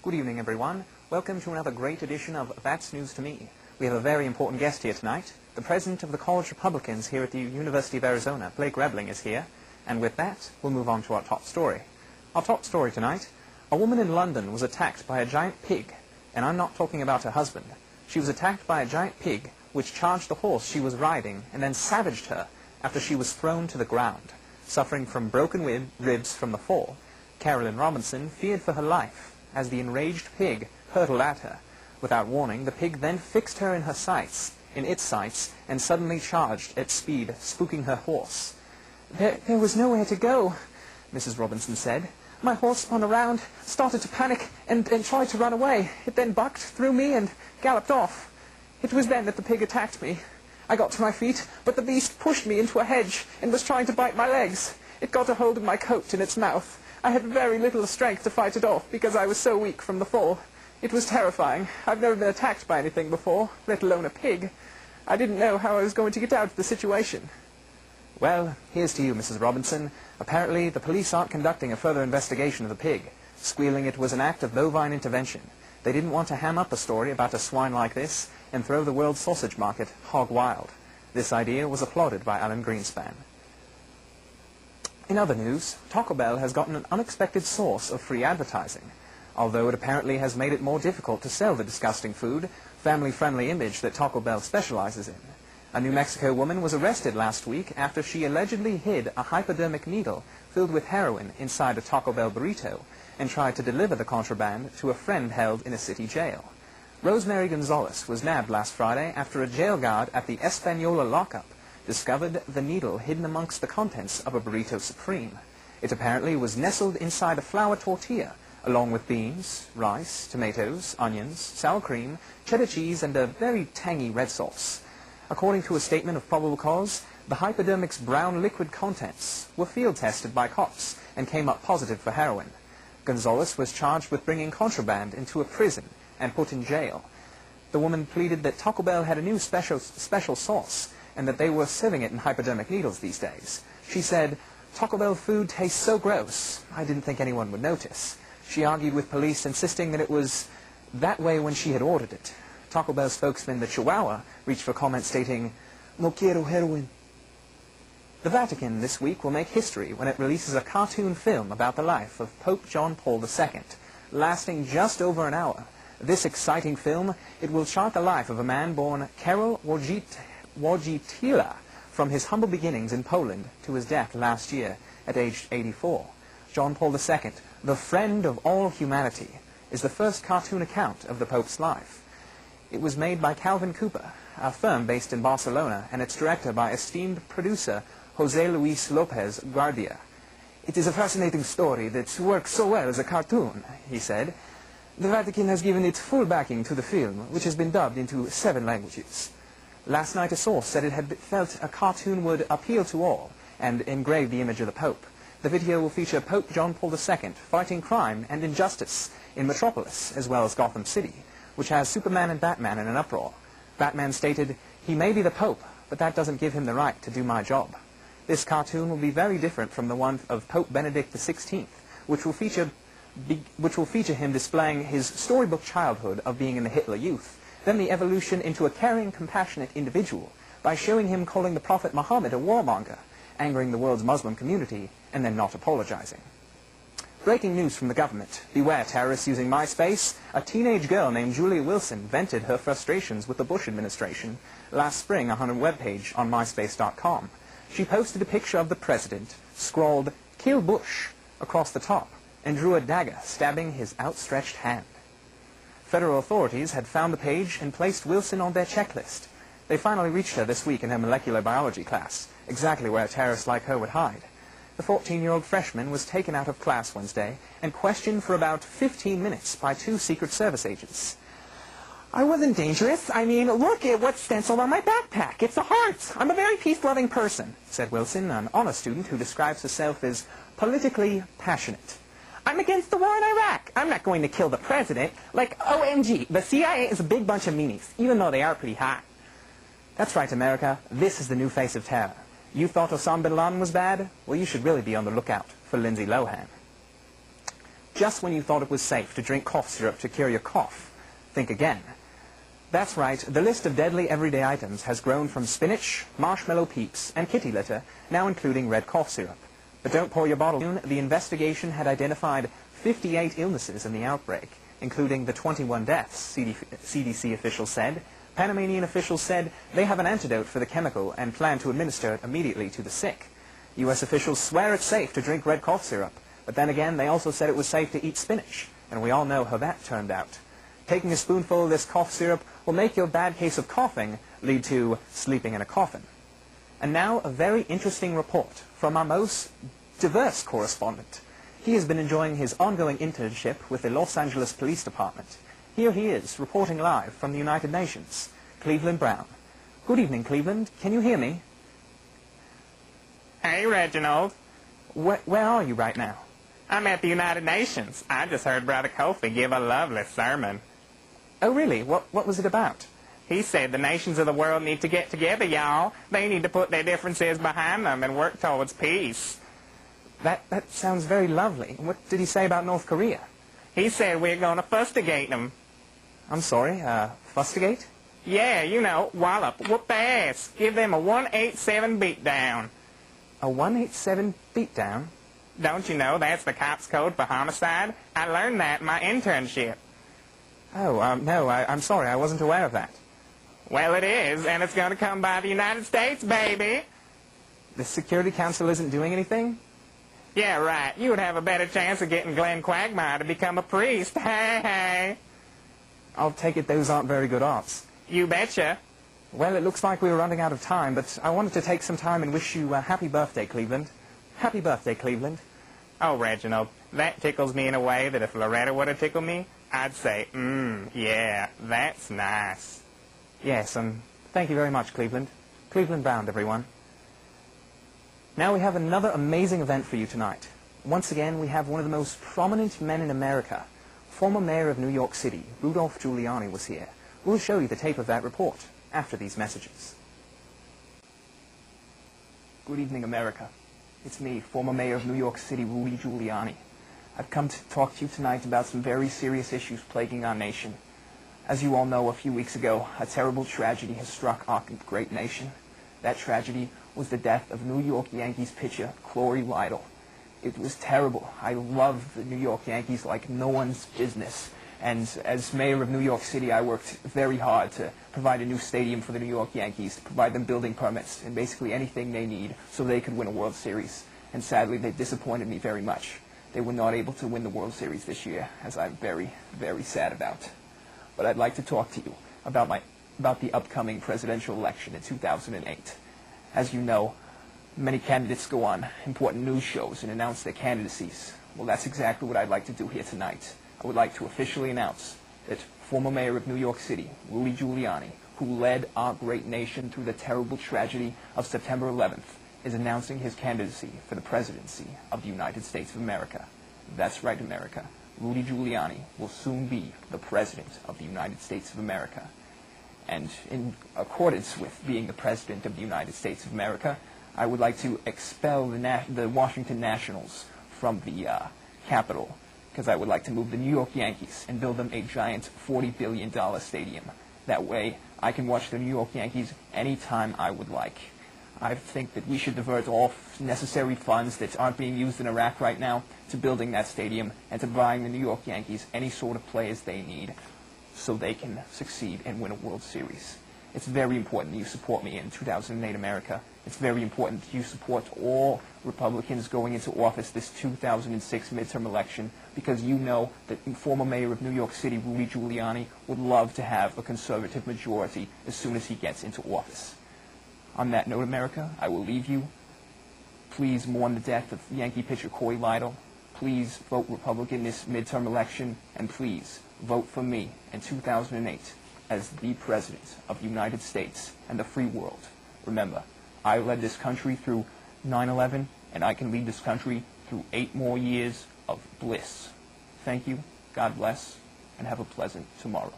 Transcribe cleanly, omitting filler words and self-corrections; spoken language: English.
Good evening, everyone. Welcome to another great edition of That's News to Me. We have a very important guest here tonight. The president of the College Republicans here at the University of Arizona, Blake Rebling, is here. And with that, we'll move on to our top story. Our top story tonight: a woman in London was attacked by a giant pig. And I'm not talking about her husband. She was attacked by a giant pig, which charged the horse she was riding and then savaged her after she was thrown to the ground. Suffering from broken ribs from the fall, Carolyn Robinson feared for her life as the enraged pig hurtled at her. Without warning, the pig then fixed her in its sights, and suddenly charged at speed, spooking her horse. There was nowhere to go," Mrs. Robinson said. "My horse spun around, started to panic, and tried to run away. It then bucked, threw me, and galloped off. It was then that the pig attacked me. I got to my feet, but the beast pushed me into a hedge and was trying to bite my legs. It got a hold of my coat in its mouth. I had very little strength to fight it off because I was so weak from the fall. It was terrifying. I've never been attacked by anything before, let alone a pig. I didn't know how I was going to get out of the situation." Well, here's to you, Mrs. Robinson. Apparently, the police aren't conducting a further investigation of the pig, squealing it was an act of bovine intervention. They didn't want to ham up a story about a swine like this and throw the world's sausage market hog wild. This idea was applauded by Alan Greenspan. In other news, Taco Bell has gotten an unexpected source of free advertising. Although it apparently has made it more difficult to sell the disgusting food, family-friendly image that Taco Bell specializes in. A New Mexico woman was arrested last week after she allegedly hid a hypodermic needle filled with heroin inside a Taco Bell burrito and tried to deliver the contraband to a friend held in a city jail. Rosemary Gonzalez was nabbed last Friday after a jail guard at the Espanola lockup discovered the needle hidden amongst the contents of a burrito supreme. It apparently was nestled inside a flour tortilla, along with beans, rice, tomatoes, onions, sour cream, cheddar cheese, and a very tangy red sauce. According to a statement of probable cause, the hypodermic's brown liquid contents were field tested by cops and came up positive for heroin. Gonzalez was charged with bringing contraband into a prison and put in jail. The woman pleaded that Taco Bell had a new special sauce and that they were serving it in hypodermic needles these days. She said, "Taco Bell food tastes so gross, I didn't think anyone would notice." She argued with police, insisting that it was that way when she had ordered it. Taco Bell spokesman, the Chihuahua, reached for comment stating, "No quiero heroin." The Vatican this week will make history when it releases a cartoon film about the life of Pope John Paul II, lasting just over an hour. This exciting film, it will chart the life of a man born Karol Wojtyla from his humble beginnings in Poland to his death last year at age 84. John Paul II, the friend of all humanity, is the first cartoon account of the Pope's life. It was made by Calvin Cooper, a firm based in Barcelona, and its director by esteemed producer José Luis López Guardia. "It is a fascinating story that works so well as a cartoon," he said. "The Vatican has given it full backing to the film, which has been dubbed into 7 languages. Last night a source said it had felt a cartoon would appeal to all and engraved the image of the Pope. The video will feature Pope John Paul II fighting crime and injustice in Metropolis as well as Gotham City, which has Superman and Batman in an uproar. Batman stated, 'He may be the Pope, but that doesn't give him the right to do my job.' This cartoon will be very different from the one of Pope Benedict XVI, which will feature him displaying his storybook childhood of being in the Hitler Youth, then the evolution into a caring, compassionate individual by showing him calling the Prophet Muhammad a warmonger, angering the world's Muslim community, and then not apologizing." Breaking news from the government. Beware terrorists using MySpace. A teenage girl named Julia Wilson vented her frustrations with the Bush administration last spring on her webpage on myspace.com. She posted a picture of the president, scrawled, "Kill Bush," across the top, and drew a dagger stabbing his outstretched hand. Federal authorities had found the page and placed Wilson on their checklist. They finally reached her this week in her molecular biology class, exactly where a terrorist like her would hide. The 14-year-old freshman was taken out of class Wednesday and questioned for about 15 minutes by 2 Secret Service agents. "I wasn't dangerous. I mean, look at what's stenciled on my backpack. It's a heart. I'm a very peace-loving person," said Wilson, an honor student who describes herself as politically passionate. "I'm against the war in Iraq. I'm not going to kill the president. Like, OMG, the CIA is a big bunch of meanies, even though they are pretty hot." That's right, America. This is the new face of terror. You thought Osama bin Laden was bad? Well, you should really be on the lookout for Lindsay Lohan. just when you thought it was safe to drink cough syrup to cure your cough. Think again. That's right, the list of deadly everyday items has grown from spinach, marshmallow peeps, and kitty litter, now including red cough syrup. But don't pour your bottle. The investigation had identified 58 illnesses in the outbreak, including the 21 deaths, CDC officials said. Panamanian officials said they have an antidote for the chemical and plan to administer it immediately to the sick. U.S. officials swear it's safe to drink red cough syrup, but then again they also said it was safe to eat spinach, and we all know how that turned out. Taking a spoonful of this cough syrup will make your bad case of coughing lead to sleeping in a coffin. And now a very interesting report from our most diverse correspondent. He has been enjoying his ongoing internship with the Los Angeles Police Department. Here he is, reporting live from the United Nations, Cleveland Brown. Good evening, Cleveland. Can you hear me? Hey, Reginald. Where are you right now? I'm at the United Nations. I just heard Brother Kofi give a lovely sermon. Oh, really? What was it about? He said the nations of the world need to get together, y'all. They need to put their differences behind them and work towards peace. That sounds very lovely. What did he say about North Korea? He said we're going to fustigate them. I'm sorry, fustigate? Yeah, you know, wallop, whoop their ass. Give them a 187 beatdown. A 187 beatdown? Don't you know that's the cops' code for homicide? I learned that in my internship. Oh, no, I'm sorry, I wasn't aware of that. Well, it is, and it's going to come by the United States, baby. The Security Council isn't doing anything? Yeah, right. You would have a better chance of getting Glenn Quagmire to become a priest. Hey, hey. I'll take it those aren't very good odds. You betcha. Well, it looks like we were running out of time, but I wanted to take some time and wish you a happy birthday, Cleveland. Happy birthday, Cleveland. Oh, Reginald, that tickles me in a way that if Loretta were to tickle me, I'd say, yeah, that's nice. Yes, and thank you very much, Cleveland. Cleveland bound, everyone. Now we have another amazing event for you tonight. Once again, we have one of the most prominent men in America. Former mayor of New York City, Rudolph Giuliani, was here. We'll show you the tape of that report after these messages. Good evening, America. It's me, former mayor of New York City, Rudy Giuliani. I've come to talk to you tonight about some very serious issues plaguing our nation. As you all know, a few weeks ago, a terrible tragedy has struck our great nation. That tragedy was the death of New York Yankees pitcher Corey Lidle. It was terrible. I love the New York Yankees like no one's business. And as mayor of New York City, I worked very hard to provide a new stadium for the New York Yankees, to provide them building permits and basically anything they need so they could win a World Series. And sadly, they disappointed me very much. They were not able to win the World Series this year, as I'm very, very sad about. But I'd like to talk to you about the upcoming presidential election in 2008. As you know, many candidates go on important news shows and announce their candidacies. Well, that's exactly what I'd like to do here tonight. I would like to officially announce that former mayor of New York City, Rudy Giuliani, who led our great nation through the terrible tragedy of September 11th, is announcing his candidacy for the presidency of the United States of America. That's right, America. Rudy Giuliani will soon be the president of the United States of America. And in accordance with being the president of the United States of America, I would like to expel the Washington Nationals from the Capitol, because I would like to move the New York Yankees and build them a giant $40 billion stadium. That way, I can watch the New York Yankees anytime I would like. I think that we should divert all necessary funds that aren't being used in Iraq right now to building that stadium and to buying the New York Yankees any sort of players they need so they can succeed and win a World Series. It's very important that you support me in 2008 America. It's very important that you support all Republicans going into office this 2006 midterm election, because you know that the former mayor of New York City, Rudy Giuliani, would love to have a conservative majority as soon as he gets into office. On that note, America, I will leave you. Please mourn the death of Yankee pitcher Corey Lidle. Please vote Republican this midterm election, and please vote for me in 2008 as the President of the United States and the free world. Remember, I led this country through 9/11, and I can lead this country through 8 more years of bliss. Thank you, God bless, and have a pleasant tomorrow.